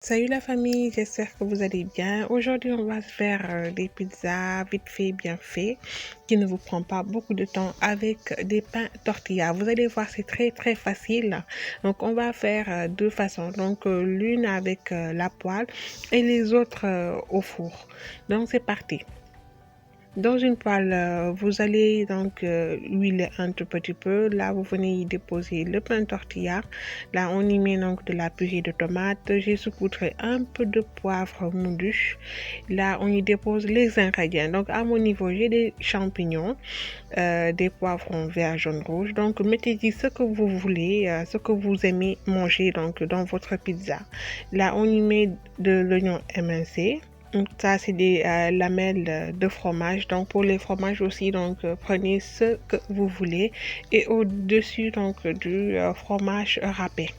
Salut la famille, j'espère que vous allez bien. Aujourd'hui, on va faire des pizzas vite fait, bien fait, qui ne vous prend pas beaucoup de temps avec des pains tortilla. Vous allez voir, c'est très facile. Donc, on va faire deux façons. Donc, l'une avec la poêle et les autres au four. Donc, c'est parti. Dans une poêle, vous allez donc huiler un tout petit peu. Là, vous venez y déposer le pain tortilla. Là, on y met donc de la purée de tomate. J'ai saupoudré un peu de poivre moulu. Là, on y dépose les ingrédients. Donc, à mon niveau, j'ai des champignons, des poivrons verts, jaune, rouge. Donc, mettez-y ce que vous voulez, ce que vous aimez manger donc dans votre pizza. Là, on y met de l'oignon émincé. Donc ça, c'est des lamelles de fromage. Donc pour les fromages aussi, donc prenez ce que vous voulez et au-dessus donc du fromage râpé.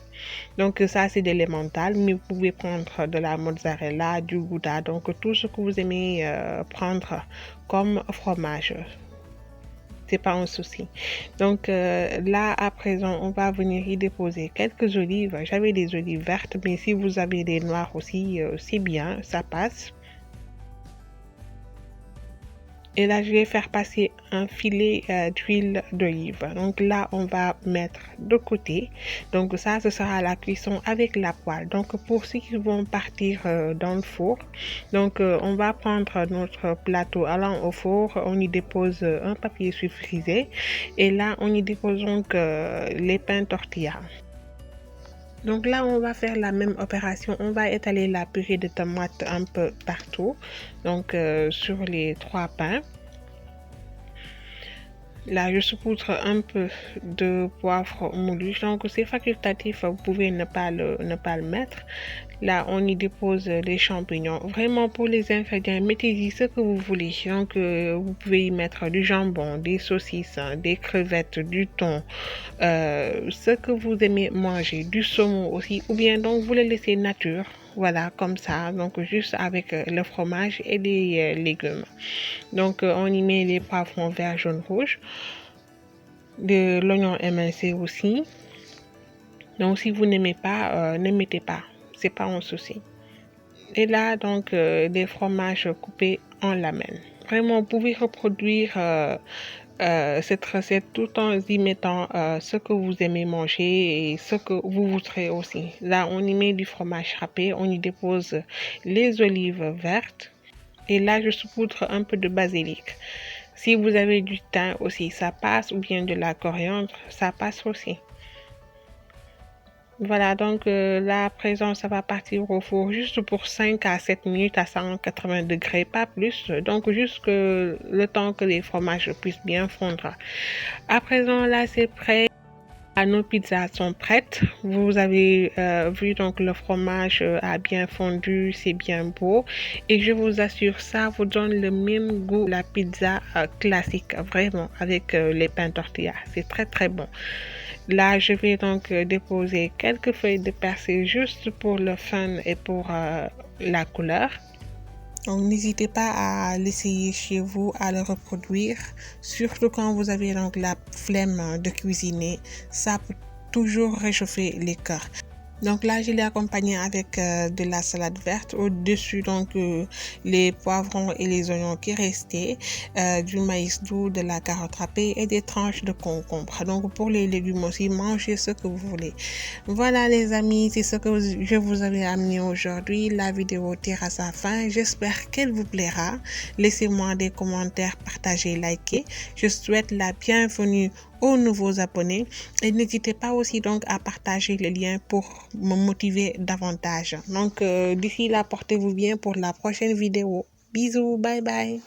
Donc ça, c'est de l'emmental, mais vous pouvez prendre de la mozzarella, du gouda, donc tout ce que vous aimez prendre comme fromage. C'est pas un souci. Donc là, à présent, on va venir y déposer quelques olives. J'avais des olives vertes, mais si vous avez des noires aussi, c'est bien, ça passe. Et là, je vais faire passer un filet d'huile d'olive. Donc là, on va mettre de côté. Donc ça, ce sera la cuisson avec la poêle. Donc pour ceux qui vont partir dans le four, donc on va prendre notre plateau allant au four. On y dépose un papier sulfurisé. Et là, on y dépose donc les pains tortilla. Donc là, on va faire la même opération. On va étaler la purée de tomate un peu partout. Donc sur les trois pains. Là, je saupoudre un peu de poivre moulu. Donc c'est facultatif, vous pouvez ne pas le mettre. Là, on y dépose les champignons. Vraiment, pour les ingrédients, mettez-y ce que vous voulez. Donc, vous pouvez y mettre du jambon, des saucisses, des crevettes, du thon, ce que vous aimez manger, du saumon aussi. Ou bien, donc, vous le laissez nature. Voilà, comme ça. Donc, juste avec le fromage et les légumes. Donc, on y met les poivrons verts, jaune, rouge. De l'oignon émincé aussi. Donc, si vous n'aimez pas, ne mettez pas. C'est pas un souci. Et là, donc, des fromages coupés en lamelles. Vraiment, vous pouvez reproduire cette recette tout en y mettant ce que vous aimez manger et ce que vous voudrez aussi. Là, on y met du fromage râpé, on y dépose les olives vertes. Et là, je saupoudre un peu de basilic. Si vous avez du thym aussi, ça passe, ou bien de la coriandre, ça passe aussi. Voilà, donc là, à présent, ça va partir au four juste pour 5 à 7 minutes à 180 degrés, pas plus. Donc, juste le temps que les fromages puissent bien fondre. À présent, là, c'est prêt. Nos pizzas sont prêtes. Vous avez vu, donc, le fromage a bien fondu, c'est bien beau. Et je vous assure, ça vous donne le même goût la pizza classique, vraiment, avec les pains tortilla. C'est très bon. Là, je vais donc déposer quelques feuilles de persil juste pour le fun et pour la couleur. Donc, n'hésitez pas à l'essayer chez vous, à le reproduire, surtout quand vous avez donc la flemme de cuisiner. Ça peut toujours réchauffer les cœurs. Donc là, je l'ai accompagné avec de la salade verte. Au-dessus, donc, les poivrons et les oignons qui restaient, du maïs doux, de la carotte râpée et des tranches de concombre. Donc, pour les légumes aussi, mangez ce que vous voulez. Voilà, les amis, c'est ce que je vous avais amené aujourd'hui. La vidéo tire à sa fin. J'espère qu'elle vous plaira. Laissez-moi des commentaires, partagez, likez. Je souhaite la bienvenue aux nouveaux abonnés et n'hésitez pas aussi donc à partager le lien pour me motiver davantage. Donc d'ici là, portez-vous bien pour la prochaine vidéo. Bisous, bye bye.